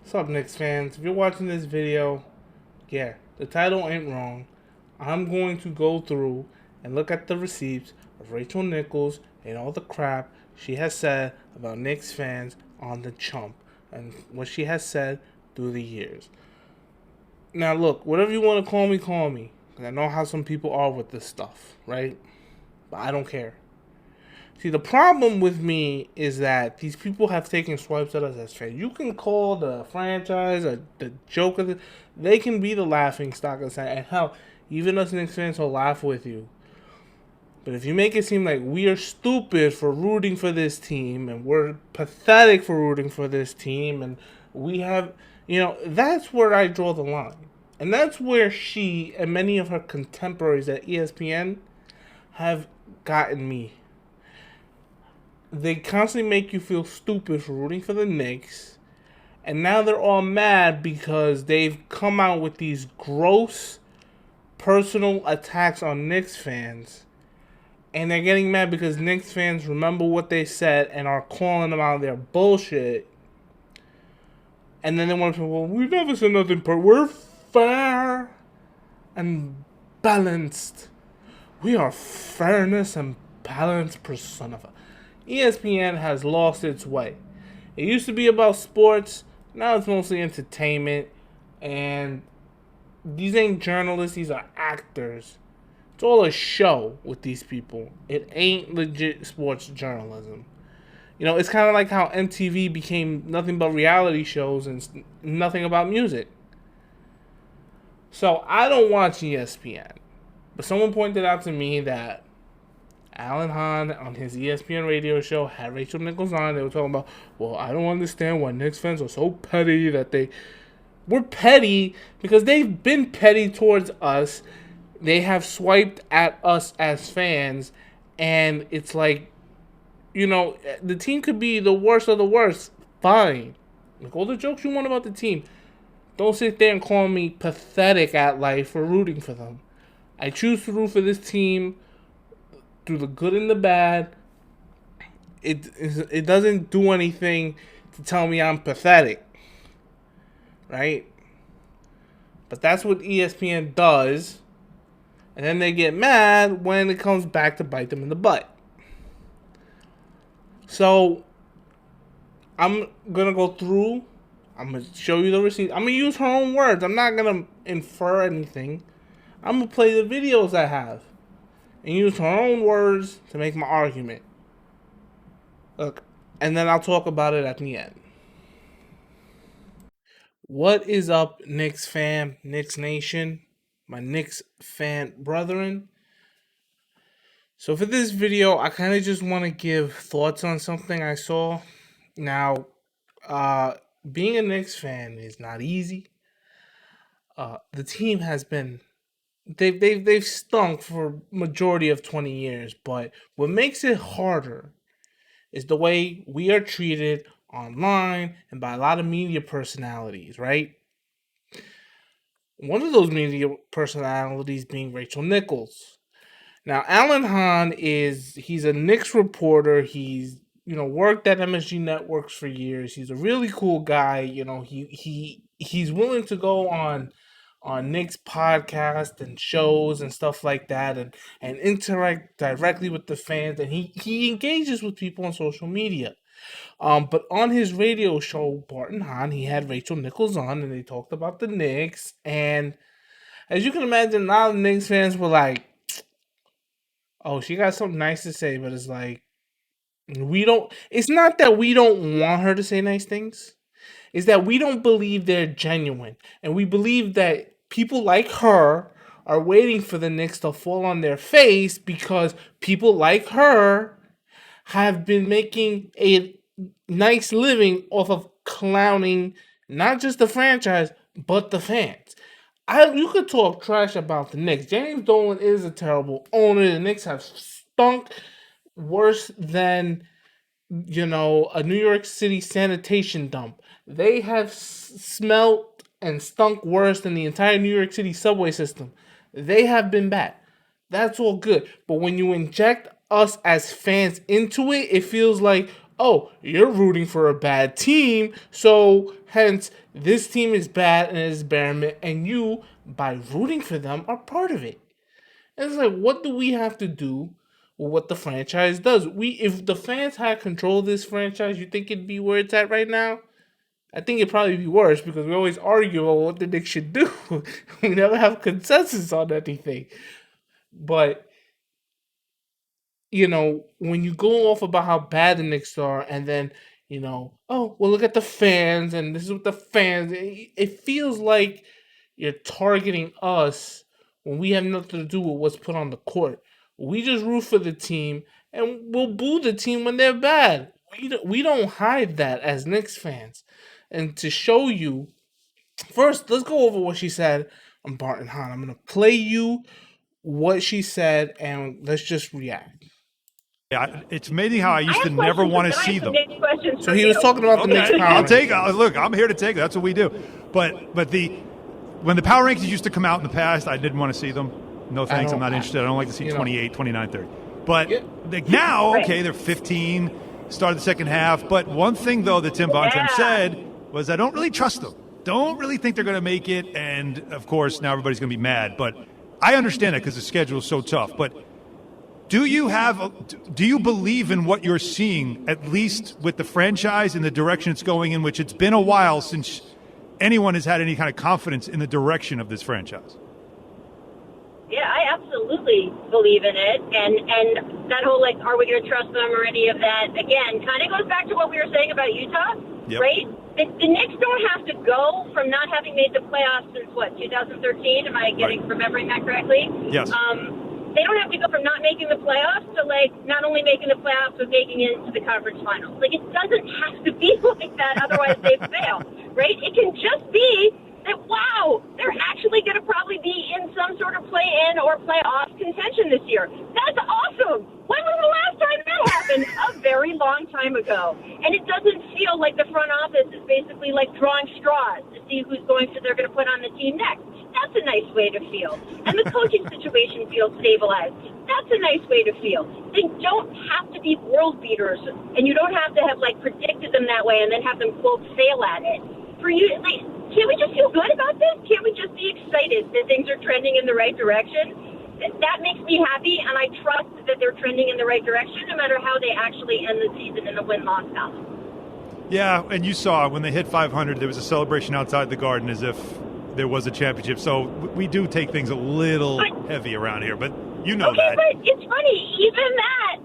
What's up, Knicks fans? If you're watching this video, yeah, the title ain't wrong. I'm going to go through and look at the receipts of Rachel Nichols and all the crap she has said about Knicks fans on the Chump and what she has said through the years. Now, look, whatever you want to call me, call me. 'Cause I know how some people are with this stuff, right? But I don't care. See, the problem with me is that these people have taken swipes at us as fans. You can call the franchise or the joke of they can be the laughing stock of the side. And hell, even us Knicks fans will laugh with you. But if you make it seem like we are stupid for rooting for this team and we're pathetic for rooting for this team and we have, that's where I draw the line. And that's where she and many of her contemporaries at ESPN have gotten me. They constantly make you feel stupid for rooting for the Knicks. And now they're all mad because they've come out with these gross personal attacks on Knicks fans. And they're getting mad because Knicks fans remember what they said and are calling them out their bullshit. And then they want to say, well, we never said nothing. We're fair and balanced. We are fairness and balance personified. ESPN has lost its way. It used to be about sports. Now it's mostly entertainment. And these ain't journalists. These are actors. It's all a show with these people. It ain't legit sports journalism. It's kind of like how MTV became nothing but reality shows and nothing about music. So I don't watch ESPN. But someone pointed out to me that Alan Hahn on his ESPN radio show had Rachel Nichols on. They were talking about, well, I don't understand why Knicks fans are so petty that we're petty because they've been petty towards us. They have swiped at us as fans, and it's like, the team could be the worst of the worst. Fine. Make all the jokes you want about the team. Don't sit there and call me pathetic at life for rooting for them. I choose to root for this team through the good and the bad. It doesn't do anything to tell me I'm pathetic, right? But that's what ESPN does, and then they get mad when it comes back to bite them in the butt. So I'm gonna go through. I'm gonna show you the receipt. I'm gonna use her own words. I'm not gonna infer anything. I'm gonna play the videos I have and use her own words to make my argument. Look, and then I'll talk about it at the end. What is up, Knicks fam, Knicks Nation, my Knicks fan brethren? So for this video, I kind of just want to give thoughts on something I saw. Now, being a Knicks fan is not easy. The team has been they've stunk for majority of 20 years, but what makes it harder is the way we are treated online and by a lot of media personalities, right? One of those media personalities being Rachel Nichols. Now, Alan Hahn he's a Knicks reporter. He's worked at MSG Networks for years. He's a really cool guy. He's willing to go on Knicks podcast and shows and stuff like that and interact directly with the fans, and he engages with people on social media. But on his radio show, Bart and Hahn, he had Rachel Nichols on and they talked about the Knicks. And as you can imagine, a lot of Knicks fans were like, oh, she got something nice to say, but it's like, it's not that we don't want her to say nice things. Is that we don't believe they're genuine. And we believe that people like her are waiting for the Knicks to fall on their face because people like her have been making a nice living off of clowning not just the franchise, but the fans. You could talk trash about the Knicks. James Dolan is a terrible owner. The Knicks have stunk worse than a New York City sanitation dump. They have smelt and stunk worse than the entire New York City subway system. They have been bad. That's all good. But when you inject us as fans into it, it feels like, oh, you're rooting for a bad team, so hence this team is bad and is experiment, and you, by rooting for them, are part of it. And it's like, what do we have to do with what the franchise does? If the fans had control of this franchise, you think it'd be where it's at right now? I think it'd probably be worse because we always argue about what the Knicks should do. We never have consensus on anything. But when you go off about how bad the Knicks are, and then oh well, look at the fans, and this is what the fans. It feels like you're targeting us when we have nothing to do with what's put on the court. We just root for the team, and we'll boo the team when they're bad. We don't hide that as Knicks fans. And to show you, first, let's go over what she said on Barton Hahn. I'm gonna play you what she said, and let's just react. Yeah, it's amazing how I used to never want to see them. So he was talking about the Knicks power. I'll take it. Look, I'm here to take it. That's what we do. But when the power rankings used to come out in the past, I didn't want to see them. No thanks. I'm not interested. I don't like to see 28, 29, 30. But now, okay, they're 15, started the second half. But one thing, though, that Tim Bontemps said was, I don't really trust them. Don't really think they're going to make it. And, of course, now everybody's going to be mad. But I understand that because the schedule is so tough. But do you believe in what you're seeing, at least with the franchise and the direction it's going in, which it's been a while since anyone has had any kind of confidence in the direction of this franchise? Yeah, I absolutely believe in it. And that whole, are we going to trust them or any of that, again, kind of goes back to what we were saying about Utah, right? The Knicks don't have to go from not having made the playoffs since, 2013? Am I remembering that correctly? Yes. They don't have to go from not making the playoffs to, not only making the playoffs, but making it into the conference finals. It doesn't have to be like that, otherwise they fail, right? It can just be that, wow, they're actually going to probably be in some sort of play-in or play-off contention this year. That's awesome. When was the last time that happened? A very long time ago. And it doesn't feel like the front office is basically drawing straws to see they're going to put on the team next. That's a nice way to feel. And the coaching situation feels stabilized. That's a nice way to feel. They don't have to be world beaters, and you don't have to have predicted them that way and then have them quote fail at it. For you, can't we just feel good about this? Can't we just be excited that things are trending in the right direction? That makes me happy, and I trust that they're trending in the right direction no matter how they actually end the season in the win-loss column. Yeah, and you saw when they hit 500, there was a celebration outside the Garden as if there was a championship. So we do take things a little heavy around here, but you know that. But it's funny. Even that,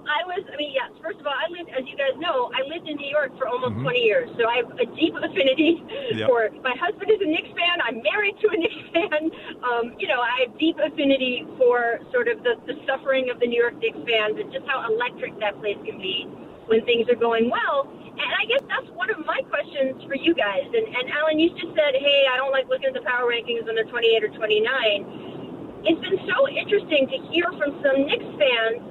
yes, first of all, as you guys know, I lived in New York for almost 20 years. So I have a deep affinity for, my husband is a Knicks fan. I'm married to a Knicks fan. I have deep affinity for sort of the suffering of the New York Knicks fans and just how electric that place can be when things are going well. And I guess that's one of my questions for you guys. And Alan, you just said, hey, I don't like looking at the power rankings when they're 28 or 29. It's been so interesting to hear from some Knicks fans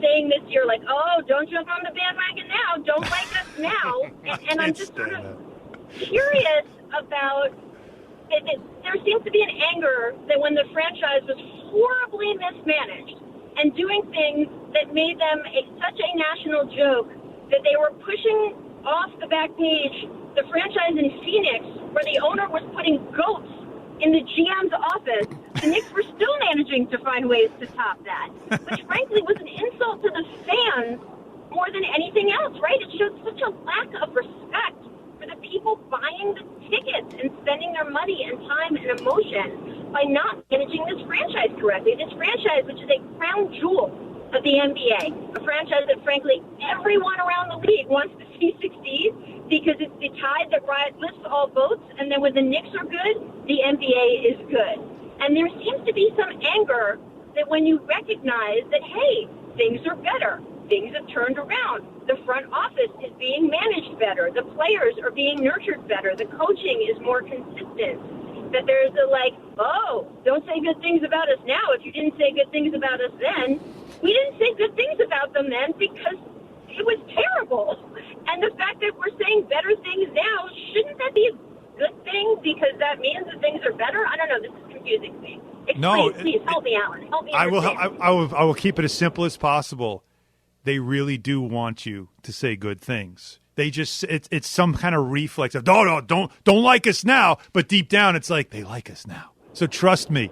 saying this year, oh, don't jump on the bandwagon now. Don't like us now. And I'm just sort of curious about it. There seems to be an anger that when the franchise was horribly mismanaged and doing things that made them such a national joke that they were pushing off the back page the franchise in Phoenix where the owner was putting goats in the GM's office. The Knicks were still managing to find ways to top that, which frankly was an insult to the fans more than anything else, right? It showed such a lack of respect for the people buying the tickets and spending their money and time and emotion by not managing this franchise correctly. This franchise, which is a crown jewel of the NBA, a franchise that, frankly, everyone around the league wants to see succeed because it's the tide that lifts all boats, and then when the Knicks are good, the NBA is good. And there seems to be some anger that when you recognize that, hey, things are better, things have turned around, the front office is being managed better, the players are being nurtured better, the coaching is more consistent, that there's don't say good things about us now if you didn't say good things about us then. We didn't say good things about them then because it was terrible. And the fact that we're saying better things now, shouldn't that be a good thing because that means that things are better? I don't know. This is confusing to me. Please help me, Alan. Help me. I will keep it as simple as possible. they really do want you to say good things. They just it's some kind of reflex of don't like us now, but deep down it's like they like us now. So trust me,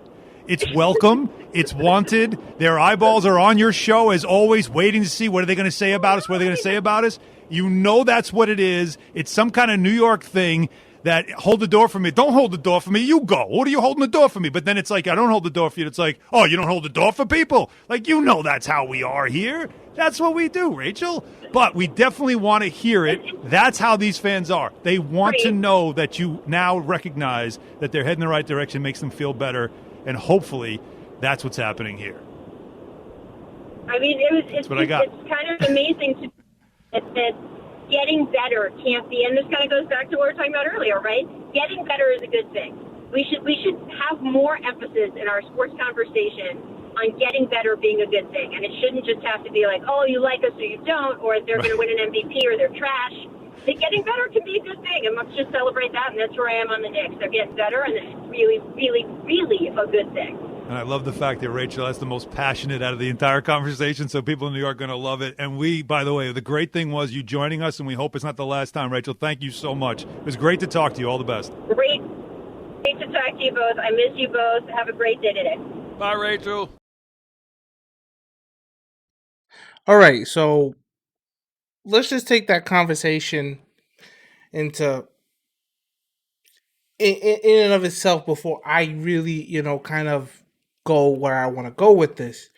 it's welcome, it's wanted. Their eyeballs are on your show as always, waiting to see what are they going to say about us, what are they going to say about us. You know that's what it is. It's some kind of New York thing that hold the door for me. Don't hold the door for me. You go. What are you holding the door for me? But then it's like, I don't hold the door for you. It's like, oh, you don't hold the door for people? Like, you know that's how we are here. That's what we do, Rachel. But we definitely want to hear it. That's how these fans are. They want to know that you now recognize that they're heading in the right direction, makes them feel better, and hopefully that's what's happening here. I mean, it's kind of amazing to that getting better can't be, and this kind of goes back to what we were talking about earlier, right? Getting better is a good thing. We should have more emphasis in our sports conversation on getting better being a good thing, and it shouldn't just have to be like, oh, you like us or you don't, or they're going to win an MVP or they're trash. Getting better can be a good thing, and let's just celebrate that, and that's where I am on the Knicks. They're getting better, and it's really, really, really a good thing. And I love the fact that Rachel has the most passionate out of the entire conversation, so people in New York are going to love it. And we, by the way, the great thing was you joining us, and we hope it's not the last time. Rachel, thank you so much. It was great to talk to you. All the best. Great to talk to you both. I miss you both. Have a great day today. Bye, Rachel. All right, so let's just take that conversation into in and of itself before I really, kind of go where I want to go with this.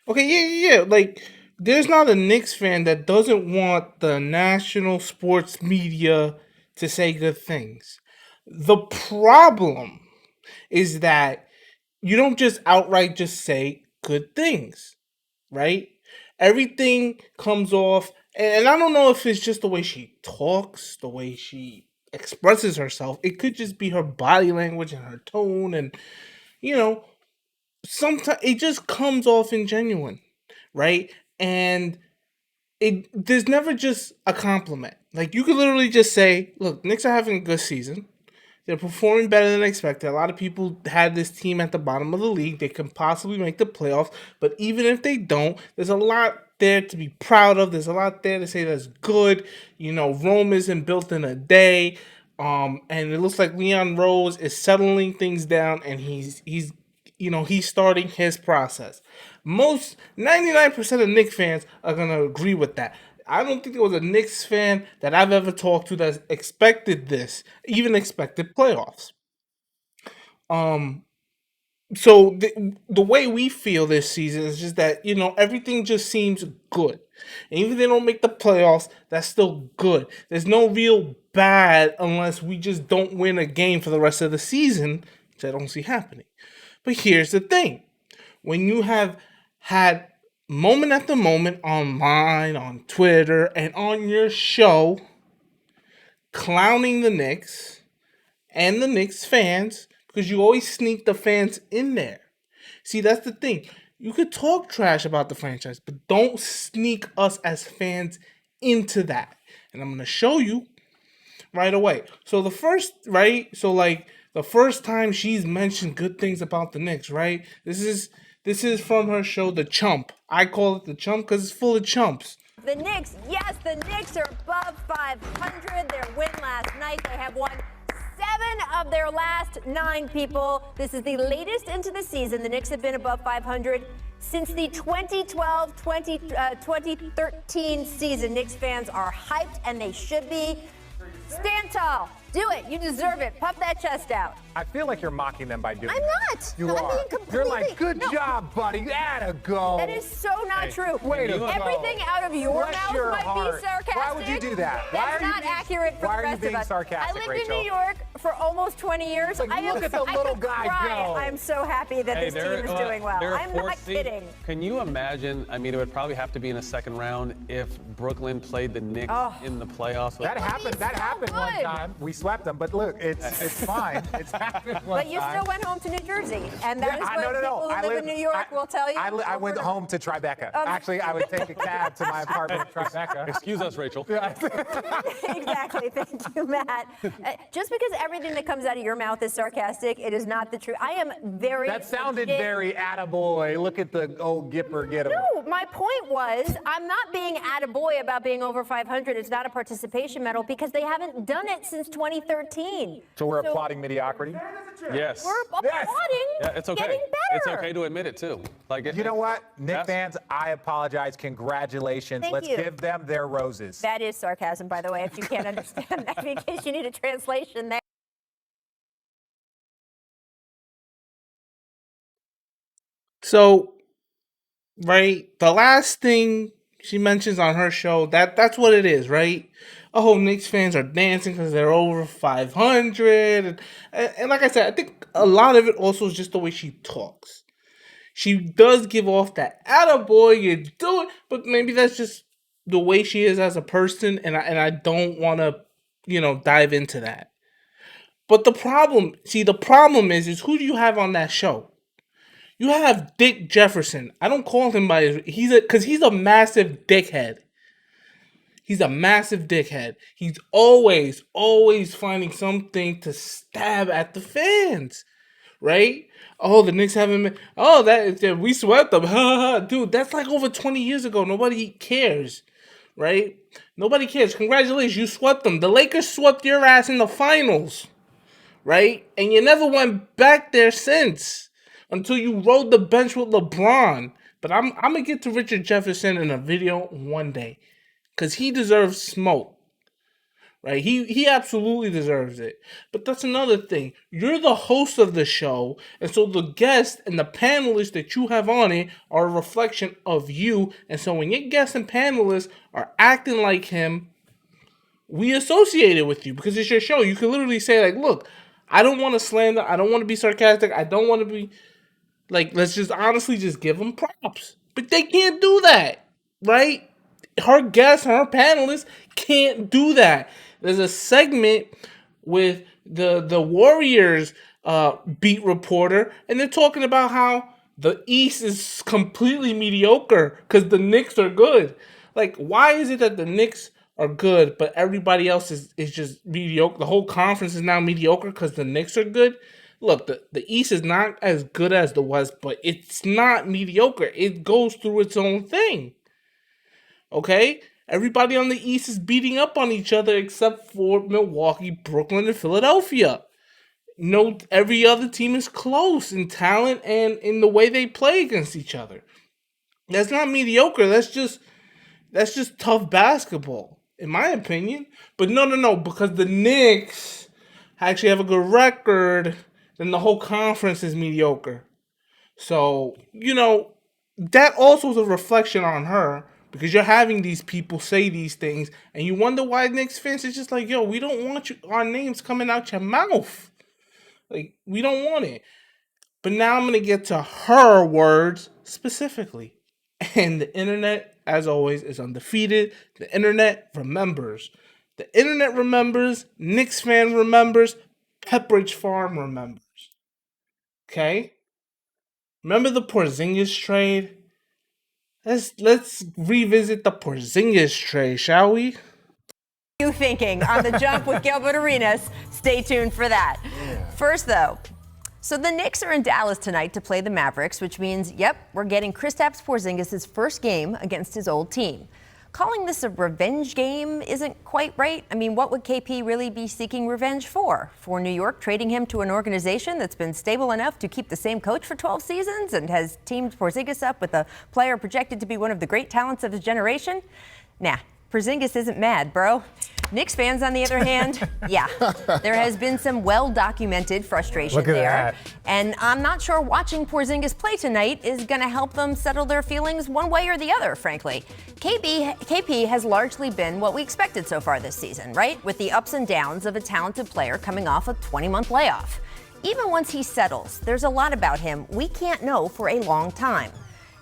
Okay, yeah. Like, there's not a Knicks fan that doesn't want the national sports media to say good things. The problem is that you don't just outright just say good things, right? Everything comes off, and I don't know if it's just the way she talks, the way she expresses herself. It could just be her body language and her tone, and sometimes it just comes off ingenuine, right? And there's never just a compliment. Like, you could literally just say, look, Knicks are having a good season. They're performing better than expected. A lot of people had this team at the bottom of the league. They can possibly make the playoffs. But even if they don't, there's a lot there to be proud of. There's a lot there to say that's good. Rome isn't built in a day. And it looks like Leon Rose is settling things down, and he's starting his process. 99% of Knicks fans are going to agree with that. I don't think there was a Knicks fan that I've ever talked to that expected this, even expected playoffs. So the way we feel this season is just that, everything just seems good. And even if they don't make the playoffs, that's still good. There's no real bad unless we just don't win a game for the rest of the season, which I don't see happening. But here's the thing. When you have had moment after moment online, on Twitter, and on your show, clowning the Knicks and the Knicks fans, because you always sneak the fans in there. See, that's the thing. You could talk trash about the franchise, but don't sneak us as fans into that. And I'm going to show you right away. So the first time she's mentioned good things about the Knicks, right? This is from her show, The Chump. I call it The Chump because it's full of chumps. The Knicks, yes, the Knicks are above 500. Their win last night, they have won 7 of their last 9 people. This is the latest into the season. The Knicks have been above 500 since the 2012-2013 season. Knicks fans are hyped, and they should be. Stand tall. Do it. You deserve it. Puff that chest out. I feel like you're mocking them by doing I'm that. not. You I'm are. being completely, You're like, good job, buddy. Atta go. That is so not true. Way to go. Everything out of your Bless mouth your might heart. be sarcastic. Why would you do that? That's not accurate for the rest of us. Sarcastic, I lived Rachel? in New York for almost 20 years. Like, look at the little guy go. I'm so happy that this team is doing well. I'm not kidding. Can you imagine? I mean, it would probably have to be in a second round if Brooklyn played the Knicks in the playoffs. That happened. That happened one time. We swept them, but look, it's fine. It's happened one But you time. still went home to New Jersey, and that is what people who live in New York will tell you. I went home to Tribeca. Actually, I would take a cab to my apartment in Tribeca. Excuse us, Rachel. Exactly. Thank you, Matt. Just because everything that comes out of your mouth is sarcastic, it is not the truth. I am very. That sounded very attaboy. Look at the old Gipper get him. No, my point was I'm not being attaboy about being over 500. It's not a participation medal because they haven't done it since 2013. So we're applauding mediocrity? Yes. We're applauding Yeah, it's okay. getting better. It's okay to admit it too. You know what, Knicks Yes. fans? I apologize. Congratulations. Thank Let's you. give them their roses. That is sarcasm, by the way, if you can't understand that, in case you need a translation there. So, right, the last thing she mentions on her show, that's what it is, right? Oh, Knicks fans are dancing because they're over 500. And like I said, I think a lot of it also is just the way she talks. She does give off that attaboy, you do it, but maybe that's just the way she is as a person, and I don't want to, dive into that. But the problem is who do you have on that show? You have Dick Jefferson. I don't call him by because he's a massive dickhead. He's a massive dickhead. He's always finding something to stab at the fans, right? Oh, the Knicks haven't been. Oh, we swept them. Dude, that's like over 20 years ago. Nobody cares, right? Nobody cares. Congratulations, you swept them. The Lakers swept your ass in the finals, right? And you never went back there since until you rode the bench with LeBron. But I'm gonna get to Richard Jefferson in a video one day, because he deserves smoke. Right? He absolutely deserves it. But that's another thing. You're the host of the show, and so the guests and the panelists that you have on it are a reflection of you. And so when your guests and panelists are acting like him, we associate it with you because it's your show. You can literally say, like, look, I don't want to slander, I don't want to be sarcastic, I don't want to be like, let's just honestly just give them props. But they can't do that, right? Her guests, her panelists can't do that. There's a segment with the Warriors beat reporter, and they're talking about how the East is completely mediocre because the Knicks are good. Like, why is it that the Knicks are good, but everybody else is just mediocre? The whole conference is now mediocre because the Knicks are good? Look, the East is not as good as the West, but it's not mediocre. It goes through its own thing. Okay? Everybody on the East is beating up on each other except for Milwaukee, Brooklyn, and Philadelphia. No, every other team is close in talent and in the way they play against each other. That's not mediocre. That's just tough basketball, in my opinion. But no, because the Knicks actually have a good record, then the whole conference is mediocre. So, that also is a reflection on her. Because you're having these people say these things, and you wonder why Knicks fans is just like, yo, we don't want our names coming out your mouth. Like, we don't want it. But now I'm going to get to her words specifically. And the internet, as always, is undefeated. The internet remembers. The internet remembers. Knicks fan remembers. Pepperidge Farm remembers. Okay? Remember the Porzingis trade? Let's revisit the Porzingis trade, shall we? You thinking on the jump with Gilbert Arenas. Stay tuned for that. Yeah. First, though, so the Knicks are in Dallas tonight to play the Mavericks, which means, we're getting Kristaps Porzingis' first game against his old team. Calling this a revenge game isn't quite right. I mean, what would KP really be seeking revenge for? For New York trading him to an organization that's been stable enough to keep the same coach for 12 seasons and has teamed Porzingis up with a player projected to be one of the great talents of his generation? Nah, Porzingis isn't mad, bro. Knicks fans, on the other hand, there has been some well-documented frustration there. That. And I'm not sure watching Porzingis play tonight is going to help them settle their feelings one way or the other, frankly. KP has largely been what we expected so far this season, right? With the ups and downs of a talented player coming off a 20-month layoff. Even once he settles, there's a lot about him we can't know for a long time.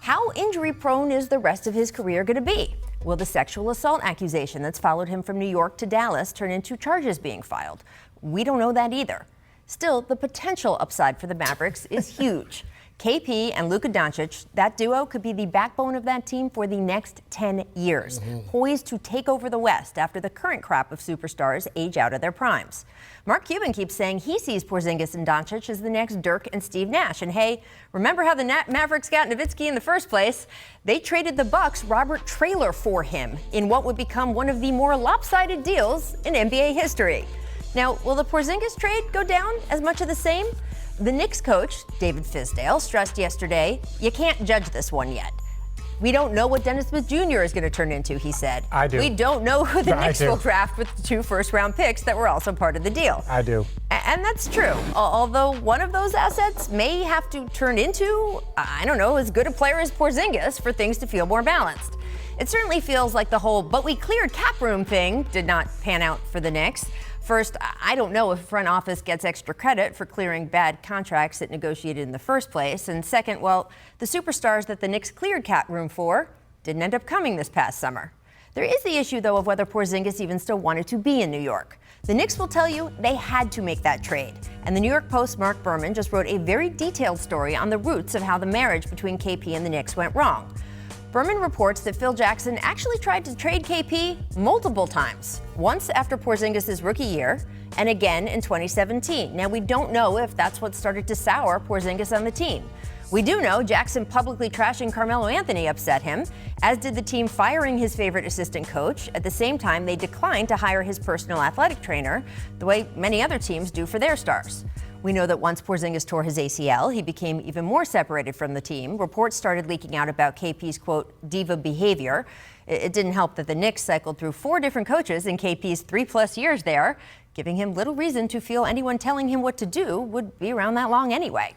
How injury-prone is the rest of his career going to be? Will the sexual assault accusation that's followed him from New York to Dallas turn into charges being filed? We don't know that either. Still, the potential upside for the Mavericks is huge. KP and Luka Doncic, that duo could be the backbone of that team for the next 10 years, poised to take over the West after the current crop of superstars age out of their primes. Mark Cuban keeps saying he sees Porzingis and Doncic as the next Dirk and Steve Nash. And hey, remember how the Mavericks got Nowitzki in the first place? They traded the Bucks' Robert Traylor for him in what would become one of the more lopsided deals in NBA history. Now, will the Porzingis trade go down as much of the same? The Knicks coach, David Fizdale, stressed yesterday, you can't judge this one yet. We don't know what Dennis Smith Jr. is going to turn into, he said. I do. We don't know who the I Knicks do. will draft with the 2 first-round picks that were also part of the deal. I do. And that's true. Although one of those assets may have to turn into, I don't know, as good a player as Porzingis for things to feel more balanced. It certainly feels like the whole "but we cleared cap room" thing did not pan out for the Knicks. First, I don't know if front office gets extra credit for clearing bad contracts it negotiated in the first place. And second, well, the superstars that the Knicks cleared cap room for didn't end up coming this past summer. There is the issue, though, of whether Porzingis even still wanted to be in New York. The Knicks will tell you they had to make that trade. And the New York Post's Mark Berman just wrote a very detailed story on the roots of how the marriage between KP and the Knicks went wrong. Berman reports that Phil Jackson actually tried to trade KP multiple times, once after Porzingis' rookie year and again in 2017. Now, we don't know if that's what started to sour Porzingis on the team. We do know Jackson publicly trashing Carmelo Anthony upset him, as did the team firing his favorite assistant coach. At the same time, they declined to hire his personal athletic trainer, the way many other teams do for their stars. We know that once Porzingis tore his ACL, he became even more separated from the team. Reports started leaking out about KP's, quote, diva behavior. It didn't help that the Knicks cycled through 4 different coaches in KP's 3+ years there, giving him little reason to feel anyone telling him what to do would be around that long anyway.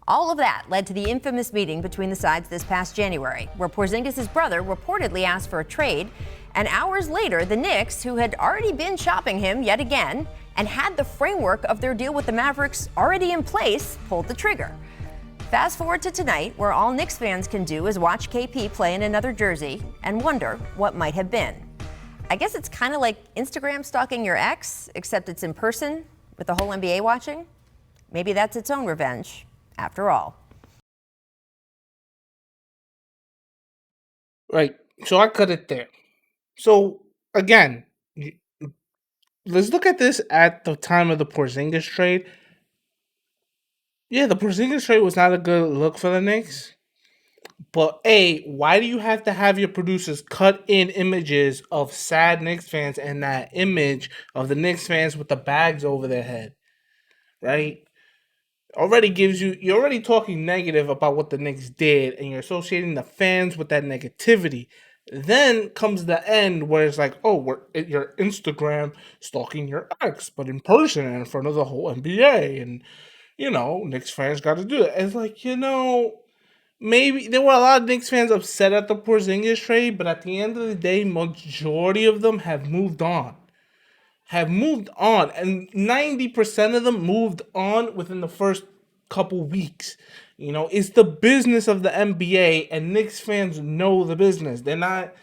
All of that led to the infamous meeting between the sides this past January, where Porzingis' brother reportedly asked for a trade, and hours later, the Knicks, who had already been shopping him yet again and had the framework of their deal with the Mavericks already in place, pulled the trigger. Fast forward to tonight, where all Knicks fans can do is watch KP play in another jersey and wonder what might have been. I guess it's kind of like Instagram stalking your ex, except it's in person with the whole NBA watching. Maybe that's its own revenge, after all. Right. So I cut it there. So again, let's look at this at the time of the Porzingis trade. Yeah, the Porzingis trade was not a good look for the Knicks. But A, why do you have to have your producers cut in images of sad Knicks fans and that image of the Knicks fans with the bags over their head? Right? Already gives you're already talking negative about what the Knicks did, and you're associating the fans with that negativity. Then comes the end where it's like, oh, your Instagram stalking your ex, but in person and in front of the whole NBA, and Knicks fans got to do it. It's like, maybe there were a lot of Knicks fans upset at the Porzingis trade, but at the end of the day, majority of them have moved on. And 90% of them moved on within the first couple weeks. It's the business of the NBA, and Knicks fans know the business. They're not,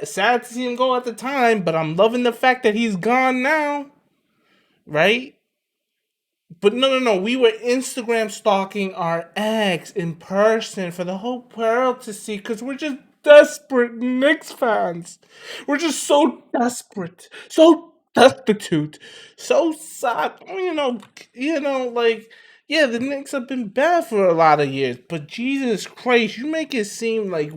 sad to see him go at the time, but I'm loving the fact that he's gone now, right? But no, we were Instagram stalking our ex in person for the whole world to see, because we're just desperate Knicks fans. We're just so desperate, so destitute, so sad. The Knicks have been bad for a lot of years, but Jesus Christ, you make it seem like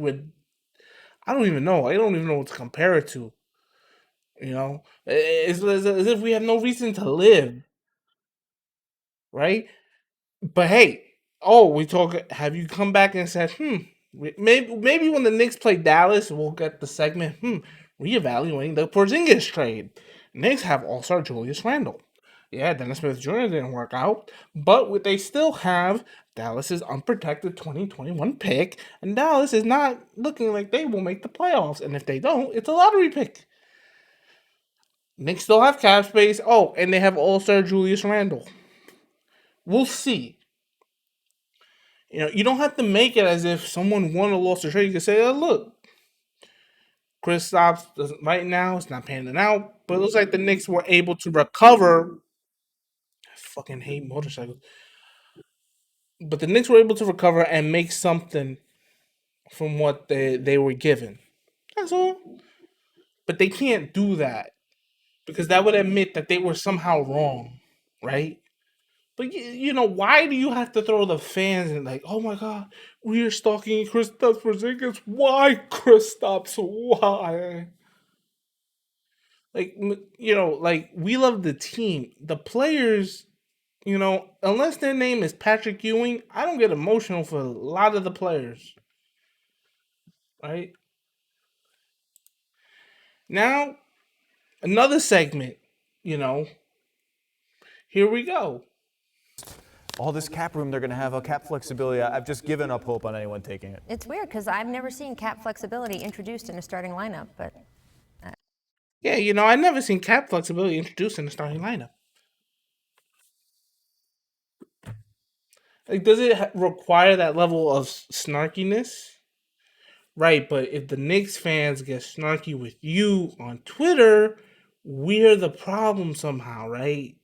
I don't even know what to compare it to. It's as if we have no reason to live, right? But hey, have you come back and said, maybe when the Knicks play Dallas, we'll get the segment, reevaluating the Porzingis trade. Knicks have all-star Julius Randle. Yeah, Dennis Smith Jr. didn't work out, but they still have Dallas's unprotected 2021 pick, and Dallas is not looking like they will make the playoffs, and if they don't, it's a lottery pick. Knicks still have cap space. Oh, and they have all-star Julius Randle. We'll see. You don't have to make it as if someone won or lost a trade. You can say, oh, look, Kristaps doesn't right now. It's not panning out. But it looks like the Knicks were able to recover. I fucking hate motorcycles. But the Knicks were able to recover and make something from what they were given. That's all. But they can't do that because that would admit that they were somehow wrong, right? But why do you have to throw the fans in like, oh my God, we are stalking Kristaps Porzingis? Why, Kristaps? Why? Like, like we love the team. The players, unless their name is Patrick Ewing, I don't get emotional for a lot of the players. Right? Now, another segment, here we go. All this cap room they're going to have, a cap flexibility. I've just given up hope on anyone taking it. It's weird because I've never seen cap flexibility introduced in a starting lineup, but. Yeah, I've never seen cap flexibility introduced in the starting lineup. Like, does it require that level of snarkiness? Right, but if the Knicks fans get snarky with you on Twitter, we're the problem somehow, right?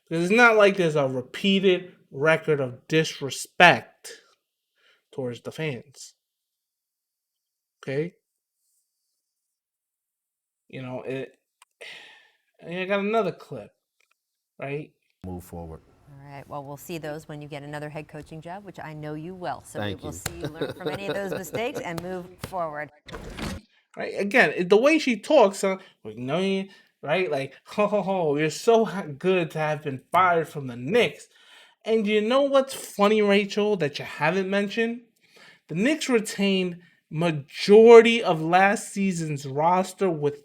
Because it's not like there's a repeated record of disrespect towards the fans. Okay? I got another clip, right? Move forward. All right, well, we'll see those when you get another head coaching job, which I know you will. So Thank we will you. see you learn from any of those mistakes and move forward. Right? Again, the way she talks, right? Like, ho, you're so good to have been fired from the Knicks. And you know what's funny, Rachel, that you haven't mentioned? The Knicks retained majority of last season's roster with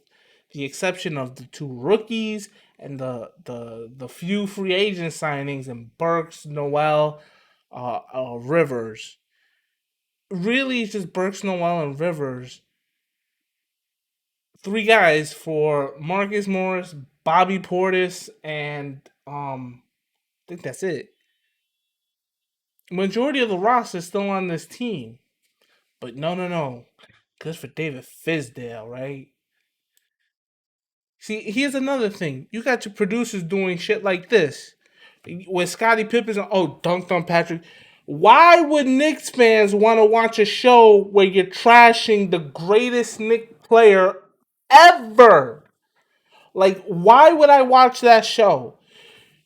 the exception of the 2 rookies and the few free agent signings in Burks, Noel, Rivers. Really, it's just Burks, Noel, and Rivers. 3 guys for Marcus Morris, Bobby Portis, and I think that's it. Majority of the roster is still on this team. But no. Good for David Fizdale, right? See, here's another thing. You got your producers doing shit like this. With Scottie Pippen's, dunked on Patrick. Why would Knicks fans want to watch a show where you're trashing the greatest Knicks player ever? Like, why would I watch that show?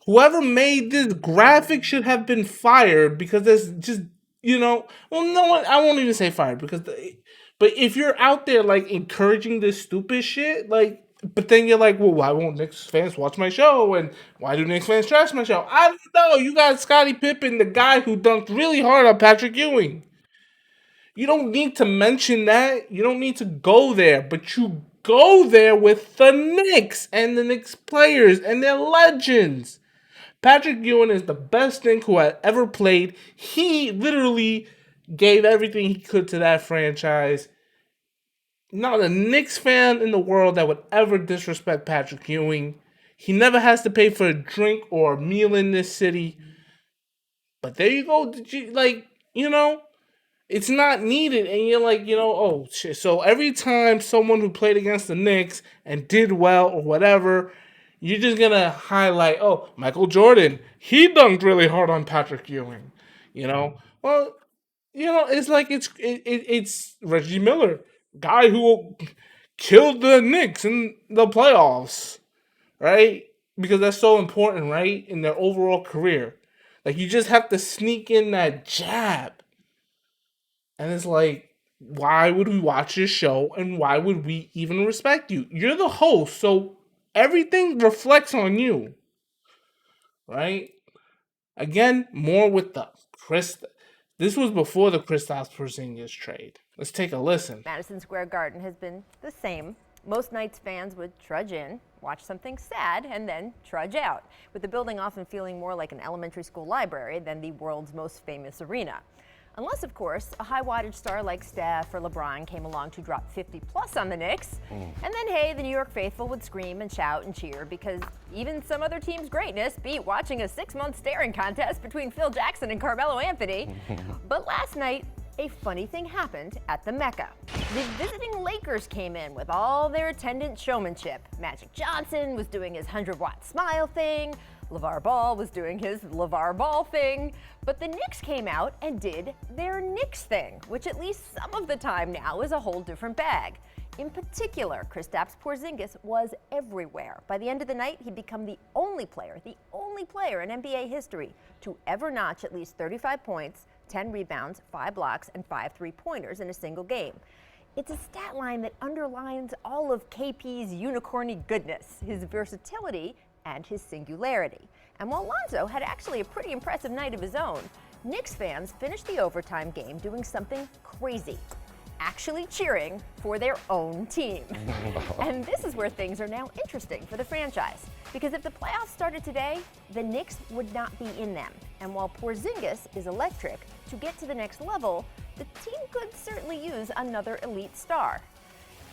Whoever made this graphic should have been fired because there's just, well, no one, I won't even say fired because, but if you're out there like encouraging this stupid shit, like, but then you're like, well, why won't Knicks fans watch my show? And why do Knicks fans trash my show? I don't know. You got Scottie Pippen, the guy who dunked really hard on Patrick Ewing. You don't need to mention that. You don't need to go there. But you go there with the Knicks and the Knicks players and their legends. Patrick Ewing is the best Knick who had ever played. He literally gave everything he could to that franchise. Not a Knicks fan in the world that would ever disrespect Patrick Ewing. He never has to pay for a drink or a meal in this city. But there you go. It's not needed. And you're like, oh, shit. So every time someone who played against the Knicks and did well or whatever, you're just going to highlight, Michael Jordan, he dunked really hard on Patrick Ewing. Well, it's like it's Reggie Miller, guy who killed the Knicks in the playoffs, right? Because that's so important, right? In their overall career. Like, you just have to sneak in that jab. And it's like, why would we watch this show and why would we even respect you? You're the host, so everything reflects on you, right? Again, more with the This was before the Kristaps Porzingis trade. Let's take a listen. Madison Square Garden has been the same. Most nights fans would trudge in, watch something sad, and then trudge out, with the building often feeling more like an elementary school library than the world's most famous arena. Unless, of course, a high-wattage star like Steph or LeBron came along to drop 50-plus on the Knicks. And then, hey, the New York faithful would scream and shout and cheer because even some other team's greatness beat watching a 6-month staring contest between Phil Jackson and Carmelo Anthony. But last night, a funny thing happened at the Mecca. The visiting Lakers came in with all their attendant showmanship. Magic Johnson was doing his 100-watt smile thing. LeVar Ball was doing his LeVar Ball thing. But the Knicks came out and did their Knicks thing, which at least some of the time now is a whole different bag. In particular, Kristaps Porzingis was everywhere. By the end of the night, he'd become the only player in NBA history to ever notch at least 35 points, 10 rebounds, 5 blocks, and 5 three-pointers in a single game. It's a stat line that underlines all of KP's unicorny goodness, his versatility, and his singularity. And while Lonzo had actually a pretty impressive night of his own, Knicks fans finished the overtime game doing something crazy. Actually cheering for their own team. And this is where things are now interesting for the franchise. Because if the playoffs started today, the Knicks would not be in them. And while Porzingis is electric, to get to the next level, the team could certainly use another elite star.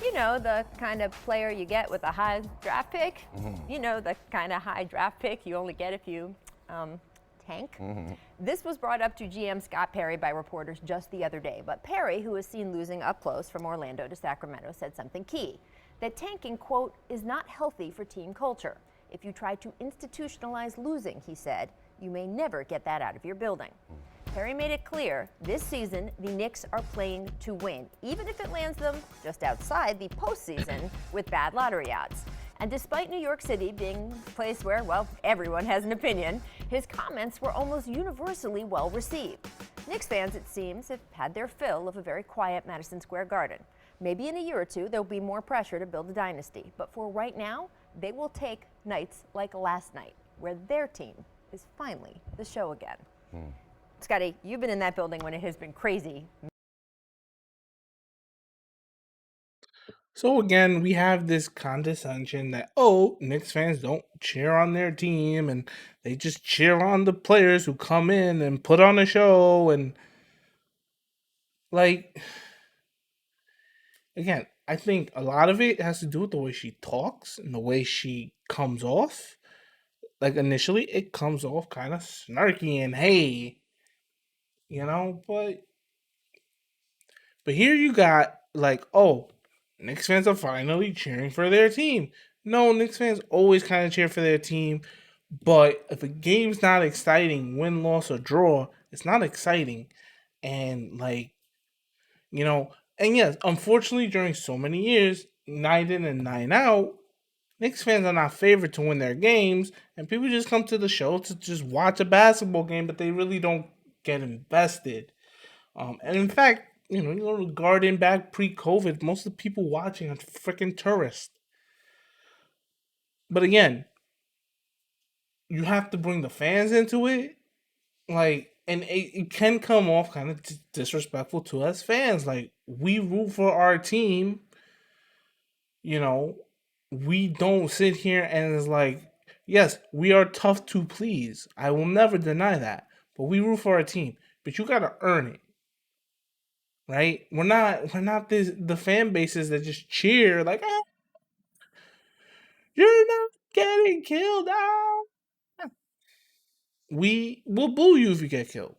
You know, the kind of player you get with a high draft pick. You know, the kind of high draft pick you only get if you tank. This was brought up to GM Scott Perry by reporters just the other day, but Perry, who was seen losing up close from Orlando to Sacramento, said something key, that tanking, quote, is not healthy for team culture. If you try to institutionalize losing, he said, you may never get that out of your building. Perry made it clear this season the Knicks are playing to win, even if it lands them just outside the postseason with bad lottery odds. And despite New York City being a place where, well, everyone has an opinion, his comments were almost universally well received. Knicks fans, it seems, have had their fill of a very quiet Madison Square Garden. Maybe in a year or two, there'll be more pressure to build a dynasty. But for right now, they will take nights like last night, where their team is finally the show again. Scotty, you've been in that building when it has been crazy. So again, we have this condescension that, oh, Knicks fans don't cheer on their team and they just cheer on the players who come in and put on a show. And like, again, I think a lot of it has to do with the way she talks and the way she comes off. Like initially it comes off kind of snarky and hey, you know, but here you got like, oh, Knicks fans are finally cheering for their team. No, Knicks fans always kind of cheer for their team, but if a game's not exciting, win, loss, or draw, it's not exciting. And like, you know, and yes, unfortunately during so many years, night in and night out, Knicks fans are not favored to win their games, and people just come to the show to just watch a basketball game, but they really don't get invested. And in fact, you know, you go to the Garden back pre-COVID, most of the people watching are freaking tourists. But again, you have to bring the fans into it. Like, and it can come off kind of disrespectful to us fans. Like, we root for our team. You know, we don't sit here and it's like, yes, we are tough to please. I will never deny that. But we root for our team. But you got to earn it. Right? We're not the fan bases that just cheer like, you're not getting killed. We will boo you if you get killed.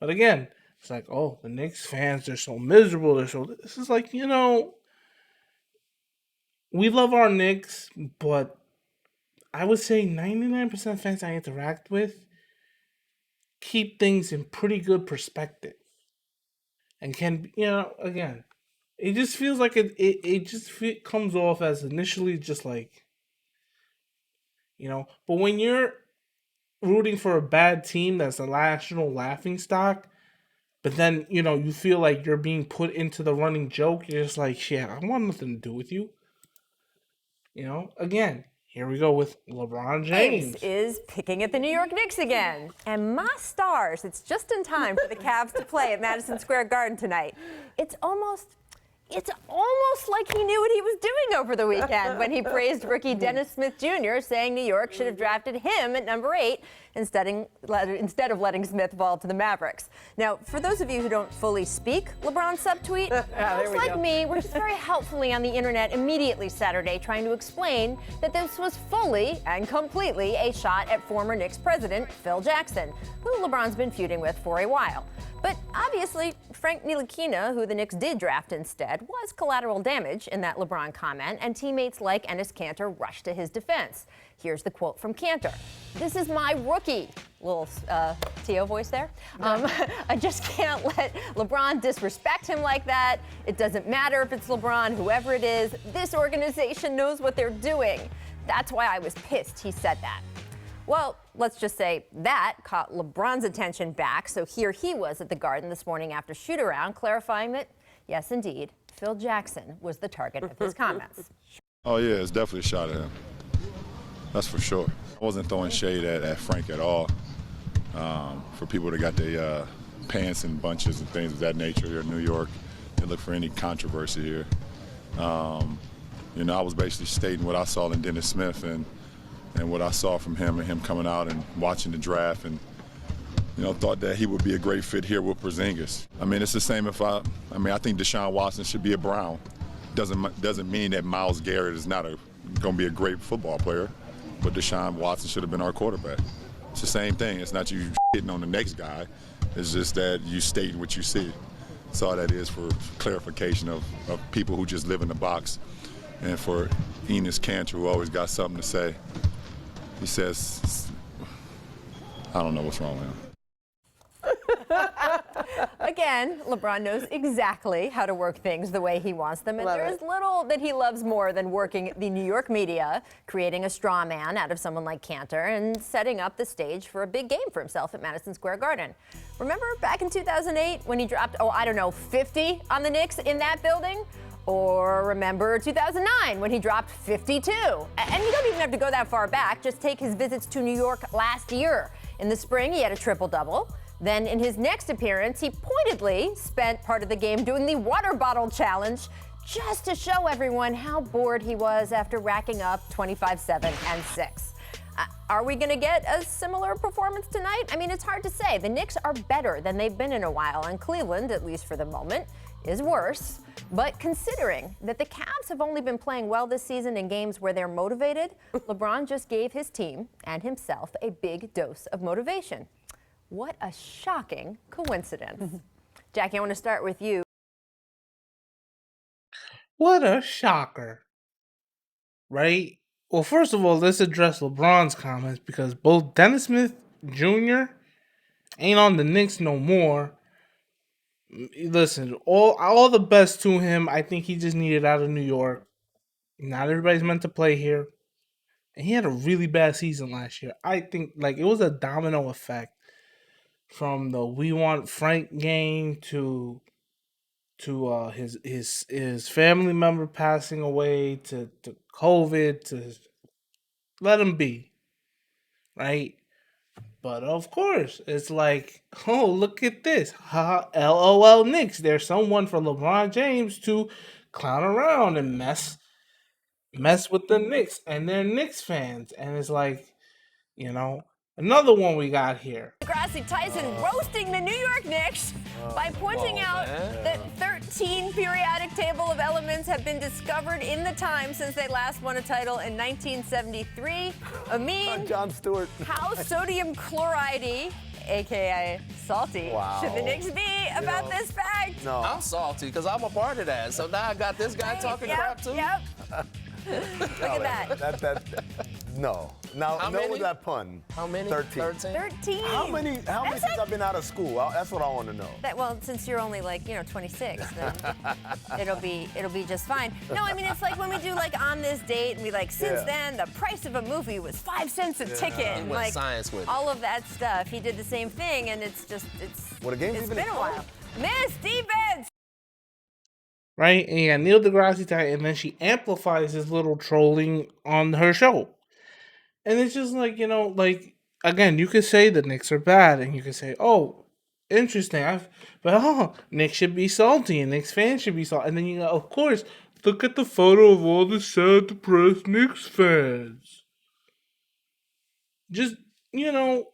But again, it's like, oh, the Knicks fans, they're so miserable. This is like, you know, we love our Knicks, but I would say 99% of fans I interact with keep things in pretty good perspective. And can, you know, again, it just feels like it comes off as initially just like, you know, but when you're rooting for a bad team that's a national laughingstock, but then, you know, you feel like you're being put into the running joke, you're just like, shit, I want nothing to do with you. You know, again, here we go with LeBron James. Is picking at the New York Knicks again. And my stars, it's just in time for the Cavs to play at Madison Square Garden tonight. It's almost like he knew what he was doing over the weekend when he praised rookie Dennis Smith Jr., saying New York should have drafted him at number 8 instead of letting Smith fall to the Mavericks. Now, for those of you who don't fully speak LeBron's subtweet, folks like me were just very helpfully on the internet immediately Saturday trying to explain that this was fully and completely a shot at former Knicks president Phil Jackson, who LeBron's been feuding with for a while. But obviously, Frank Ntilikina, who the Knicks did draft instead, was collateral damage in that LeBron comment, and teammates like Enes Kanter rushed to his defense. Here's the quote from Kanter. "This is my rookie." Little T.O. voice there. "I just can't let LeBron disrespect him like that. It doesn't matter if it's LeBron, whoever it is. This organization knows what they're doing. That's why I was pissed he said that." Well, let's just say that caught LeBron's attention back. So here he was at the Garden this morning after shoot-around, clarifying that, yes, indeed, Phil Jackson was the target of his comments. Oh, yeah, it's definitely a shot at him. That's for sure. I wasn't throwing shade at Frank at all. For people that got their pants in bunches and things of that nature here in New York, they look for any controversy here. I was basically stating what I saw in Dennis Smith and what I saw from him and him coming out and watching the draft and, thought that he would be a great fit here with Porzingis. I mean, it's the same I think Deshaun Watson should be a Brown. Doesn't mean that Myles Garrett is not going to be a great football player, but Deshaun Watson should have been our quarterback. It's the same thing. It's not you hitting on the next guy. It's just that you stating what you see. That's all that is for clarification of people who just live in the box. And for Enes Kanter, who always got something to say, he says, I don't know what's wrong with him. Again, LeBron knows exactly how to work things the way he wants them, and there is little that he loves more than working the New York media, creating a straw man out of someone like Kanter, and setting up the stage for a big game for himself at Madison Square Garden. Remember back in 2008 when he dropped, 50 on the Knicks in that building? Or remember 2009 when he dropped 52? And you don't even have to go that far back. Just take his visits to New York last year. In the spring, he had a triple-double. Then in his next appearance, he pointedly spent part of the game doing the water bottle challenge just to show everyone how bored he was after racking up 25, 7, and 6. Are we going to get a similar performance tonight? I mean, it's hard to say. The Knicks are better than they've been in a while, and Cleveland, at least for the moment, is worse. But considering that the Cavs have only been playing well this season in games where they're motivated, LeBron just gave his team and himself a big dose of motivation. What a shocking coincidence. Jackie, I want to start with you. What a shocker. Right? Well, first of all, let's address LeBron's comments because both Dennis Smith Jr. ain't on the Knicks no more. Listen, all the best to him. I think he just needed out of New York. Not everybody's meant to play here. And he had a really bad season last year. I think it was a domino effect from the "We Want Frank" game to his family member passing away to COVID to let him be. Right? But of course, it's oh, look at this. Ha, LOL Knicks. There's someone for LeBron James to clown around and mess with the Knicks. And they're Knicks fans. And it's another one we got here. Grassy Tyson roasting the New York Knicks by pointing out that 13 periodic table of elements have been discovered in the time since they last won a title in 1973. Amin, John Stewart. How sodium chloride, a.k.a. salty, should the Knicks be about this fact? No. I'm salty because I'm a part of that. So now I got this guy talking crap too? Yep. Look at that. No. Now, How no many? with that pun. How many? 13. 13. How many since I've been out of school? That's what I want to know. Since you're only 26, then it'll be just fine. No, I mean it's like when we do on this date and we since then the price of a movie was 5 cents a ticket. He went science with it. All of that stuff. He did the same thing, and it's Well, the game's it's even been a while. Miss defense. Right? And you got Neil deGrasse Tyson, and then she amplifies his little trolling on her show. And it's just again, you could say the Knicks are bad, and you could say, oh, interesting. Knicks should be salty, and Knicks fans should be salty. And then of course, look at the photo of all the sad, depressed Knicks fans. Just, the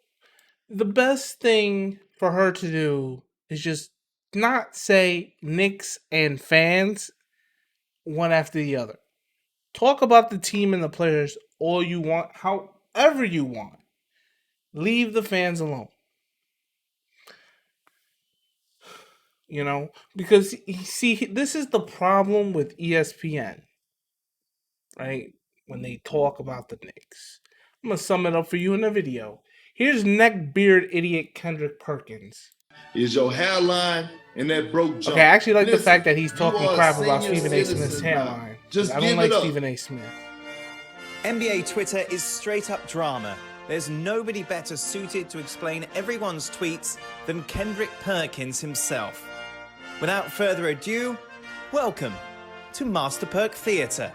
best thing for her to do is just not say Knicks and fans one after the other. Talk about the team and the players all you want, however you want. Leave the fans alone. Because see, this is the problem with ESPN, right? When they talk about the Knicks. I'm going to sum it up for you in a video. Here's neckbeard idiot Kendrick Perkins. Is your hairline and that broke jump. Okay, I actually like the Listen, fact that he's talking crap about senior Stephen A. Smith's citizen now. hairline. Just I don't give like it up. Stephen A. Smith. NBA Twitter is straight up drama. There's nobody better suited to explain everyone's tweets than Kendrick Perkins himself. Without further ado, welcome to Master Perk Theatre.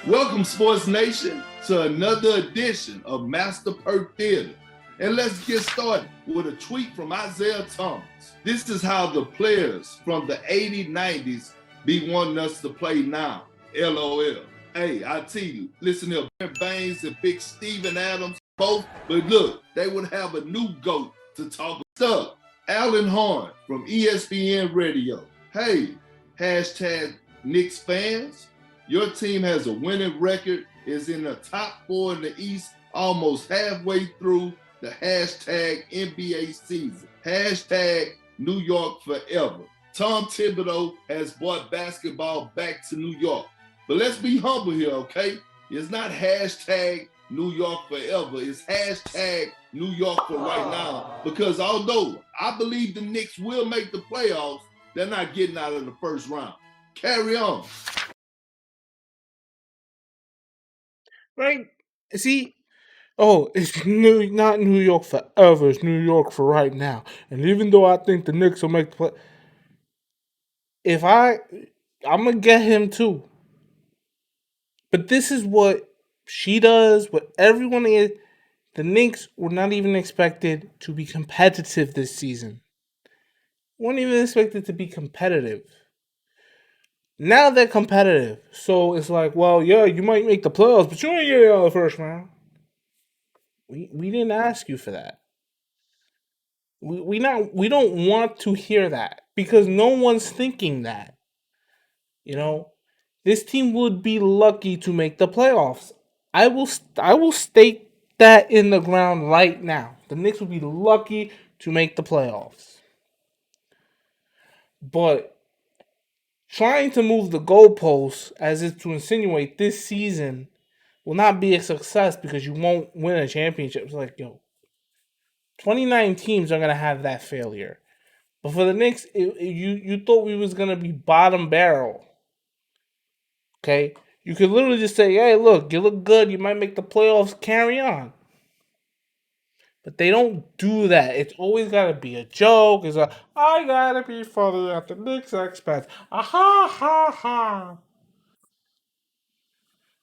Welcome, Sports Nation, to another edition of Master Perk Theater. And let's get started with a tweet from Isaiah Thomas. This is how the players from the 80s, 90s be wanting us to play now. LOL. Hey, I tell you, listen to Ben Baines and Big Steven Adams, both. But look, they would have a new GOAT to talk stuff. Alan Horn from ESPN Radio. Hey, hashtag Knicks fans. Your team has a winning record, is in the top 4 in the East, almost halfway through the hashtag NBA season. Hashtag New York forever. Tom Thibodeau has brought basketball back to New York. But let's be humble here, okay? It's not hashtag New York forever. It's hashtag New York for right now. Because although I believe the Knicks will make the playoffs, they're not getting out of the first round. Carry on. Right? See? Oh, it's not New York forever. It's New York for right now. And even though I think the Knicks will make the play, I'm going to get him too. But this is what she does, what everyone is. The Knicks were not even expected to be competitive this season. Weren't even expected to be competitive. Now they're competitive. So it's like, well, yeah, you might make the playoffs, but you ain't getting out of the first round. We didn't ask you for that. We don't want to hear that because no one's thinking that. This team would be lucky to make the playoffs. I will state that in the ground right now. The Knicks would be lucky to make the playoffs. But trying to move the goalposts as if to insinuate this season will not be a success because you won't win a championship. It's like, 29 teams are going to have that failure. But for the Knicks, you thought we was going to be bottom barrel. Okay? You could literally just say, hey, look, you look good. You might make the playoffs. Carry on. But they don't do that. It's always got to be a joke. It's like, I got to be further at the Knicks expense. Ha, ha, ha.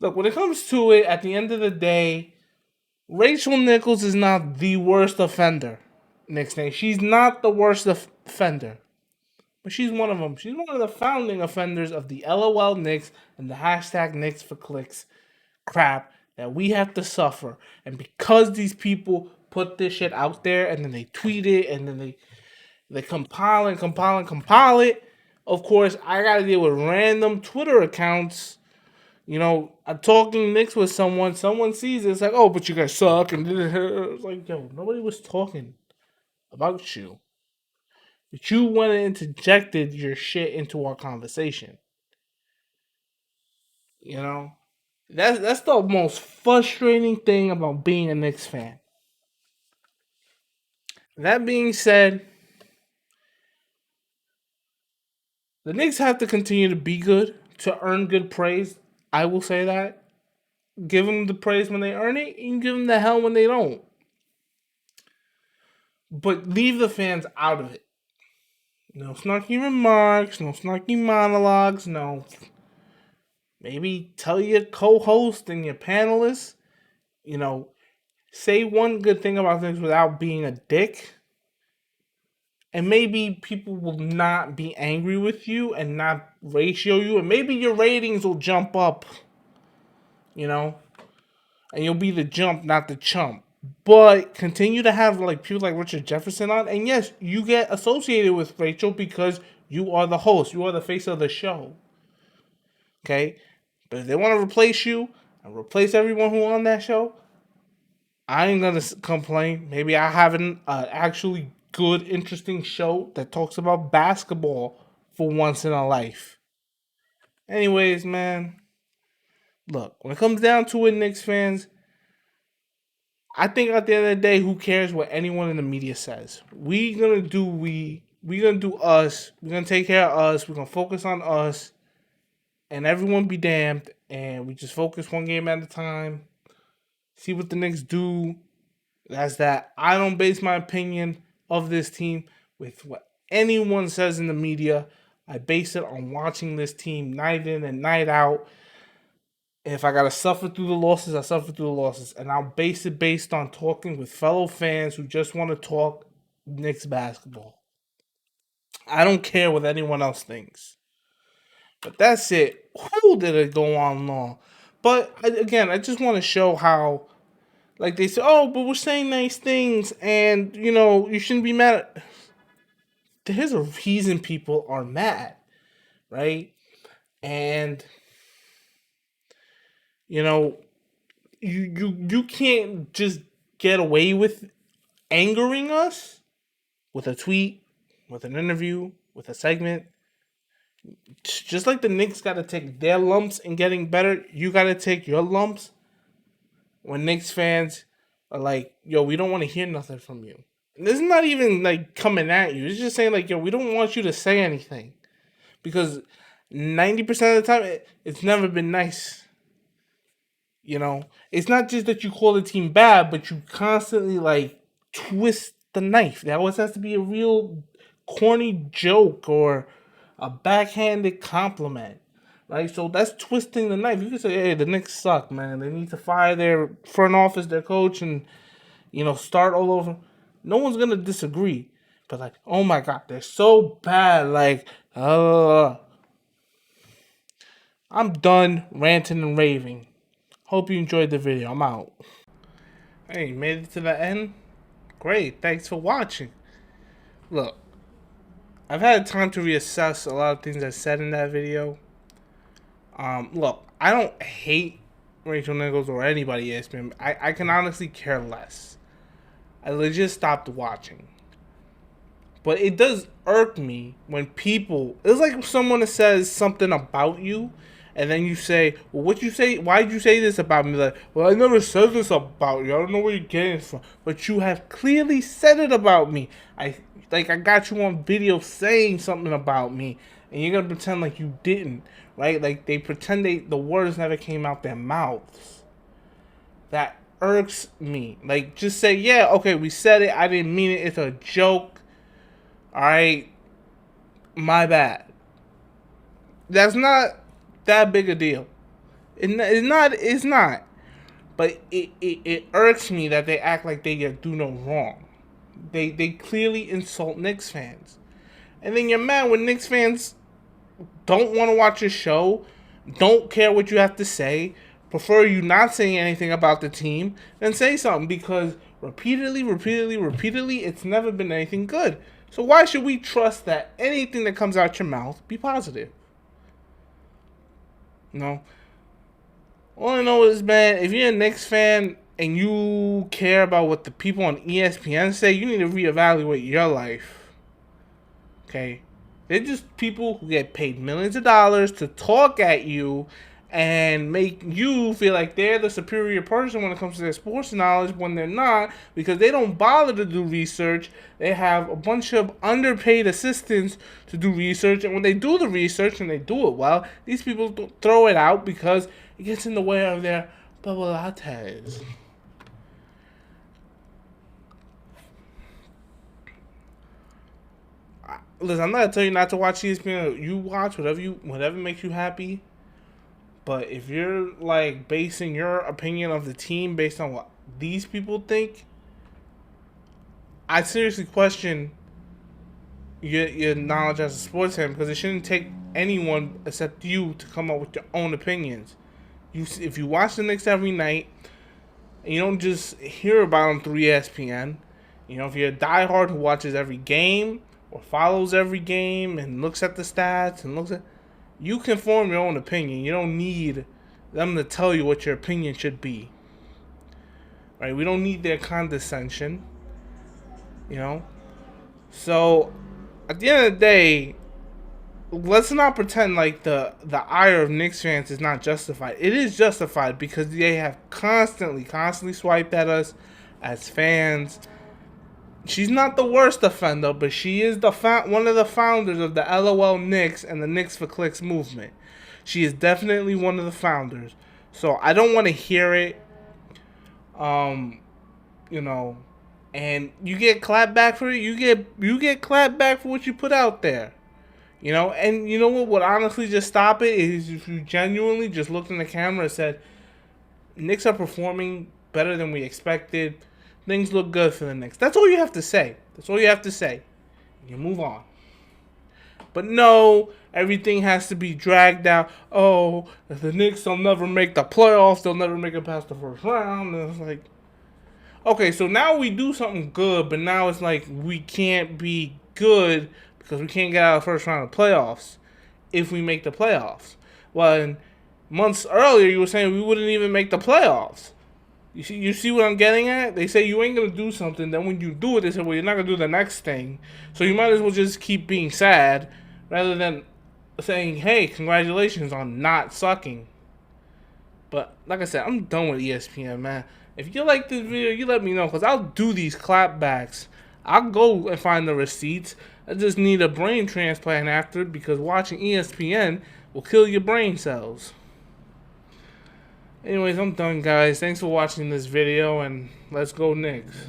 Look, when it comes to it, at the end of the day, Rachel Nichols is not the worst offender. Knicks name. She's not the worst offender. But she's one of them. She's one of the founding offenders of the LOL Knicks and the hashtag Knicks for clicks crap that we have to suffer. And because these people put this shit out there and then they tweet it and then they compile it, of course, I got to deal with random Twitter accounts. I'm talking Knicks with someone sees it, it's like, oh, but you guys suck. And it's like, nobody was talking about you. But you went and interjected your shit into our conversation. That's the most frustrating thing about being a Knicks fan. That being said, the Knicks have to continue to be good to earn good praise. I will say that. Give them the praise when they earn it, and give them the hell when they don't. But leave the fans out of it. No snarky remarks, no snarky monologues, no. Maybe tell your co-host and your panelists, say one good thing about things without being a dick. And maybe people will not be angry with you and not ratio you. And maybe your ratings will jump up, and you'll be the jump, not the chump. But continue to have people like Richard Jefferson on. And yes, you get associated with Rachel because you are the host. You are the face of the show. Okay? But if they want to replace you and replace everyone who on that show, I ain't going to complain. Maybe I have an actually good, interesting show that talks about basketball for once in a life. Anyways, man, look, when it comes down to it, Knicks fans, I think at the end of the day, who cares what anyone in the media says? We gonna do us. We're gonna take care of us. We're gonna focus on us, and everyone be damned. And we just focus one game at a time. See what the Knicks do. That's that. I don't base my opinion of this team with what anyone says in the media. I base it on watching this team night in and night out. If I gotta suffer through the losses, I suffer through the losses. And I'll base it based on talking with fellow fans who just want to talk Knicks basketball. I don't care what anyone else thinks. But that's it. Who did it go on long? But again, I just want to show how, like they say, oh, but we're saying nice things, and you shouldn't be mad. There's a reason people are mad, right? And you can't just get away with angering us with a tweet, with an interview, with a segment. Just like the Knicks got to take their lumps in getting better, you got to take your lumps when Knicks fans are like, yo, we don't want to hear nothing from you. And this is not even like coming at you. It's just saying like, yo, we don't want you to say anything. Because 90% of the time, it's never been nice. It's not just that you call the team bad, but you constantly like twist the knife. That always has to be a real corny joke or a backhanded compliment, right? So that's twisting the knife. You can say, hey, the Knicks suck, man. They need to fire their front office, their coach, and, start all over. No one's going to disagree. But like, oh my God, they're so bad. Like, I'm done ranting and raving. Hope you enjoyed the video. I'm out. Hey, you made it to the end? Great. Thanks for watching. Look, I've had time to reassess a lot of things I said in that video. Look, I don't hate Rachel Nichols or anybody ESPN. I can honestly care less. I legit stopped watching. But it does irk me when people... It's like someone says something about you, and then you say, well, what you say? Why did you say this about me? Like, well, I never said this about you. I don't know where you're getting it from. But you have clearly said it about me. I got you on video saying something about me, and you're going to pretend like you didn't, right? Like, they pretend the words never came out their mouths. That irks me. Like, just say, yeah, okay, we said it. I didn't mean it. It's a joke. All right? My bad. That's not that big a deal. It's not. But it irks me that they act like they do no wrong. They clearly insult Knicks fans. And then you're mad when Knicks fans don't want to watch your show, don't care what you have to say, prefer you not saying anything about the team, then say something, because repeatedly, it's never been anything good. So why should we trust that anything that comes out your mouth be positive? All I know is, man, if you're a Knicks fan and you care about what the people on ESPN say, you need to reevaluate your life. Okay? They're just people who get paid millions of dollars to talk at you and make you feel like they're the superior person when it comes to their sports knowledge, when they're not, because they don't bother to do research. They have a bunch of underpaid assistants to do research, and when they do the research and they do it well, these people throw it out because it gets in the way of their bubble lattes. Listen, I'm not gonna tell you not to watch ESPN. You watch whatever makes you happy. But if you're like basing your opinion of the team based on what these people think, I seriously question your knowledge as a sports fan, because it shouldn't take anyone except you to come up with your own opinions. If you watch the Knicks every night, and you don't just hear about them through ESPN, if you're a diehard who watches every game or follows every game and looks at the stats and you can form your own opinion. You don't need them to tell you what your opinion should be. Right? We don't need their condescension. So, at the end of the day, let's not pretend like the ire of Knicks fans is not justified. It is justified because they have constantly swiped at us as fans. She's not the worst offender, but she is one of the founders of the LOL Knicks and the Knicks for Clicks movement. She is definitely one of the founders. So I don't want to hear it. You know, and you get clapped back for it. You get clapped back for what you put out there. You know, and you know what would honestly just stop it is if you genuinely just looked in the camera and said, Knicks are performing better than we expected. Things look good for the Knicks. That's all you have to say. That's all you have to say. You move on. But no, everything has to be dragged out. Oh, if the Knicks will never make the playoffs, they'll never make it past the first round. And it's like, okay, so now we do something good, but now it's like we can't be good because we can't get out of the first round of playoffs if we make the playoffs. Well, and months earlier, you were saying we wouldn't even make the playoffs. You see what I'm getting at? They say you ain't going to do something. Then when you do it, they say, well, you're not going to do the next thing. So you might as well just keep being sad rather than saying, hey, congratulations on not sucking. But like I said, I'm done with ESPN, man. If you like this video, you let me know because I'll do these clapbacks. I'll go and find the receipts. I just need a brain transplant after it because watching ESPN will kill your brain cells. Anyways, I'm done, guys. Thanks for watching this video, and let's go Knicks.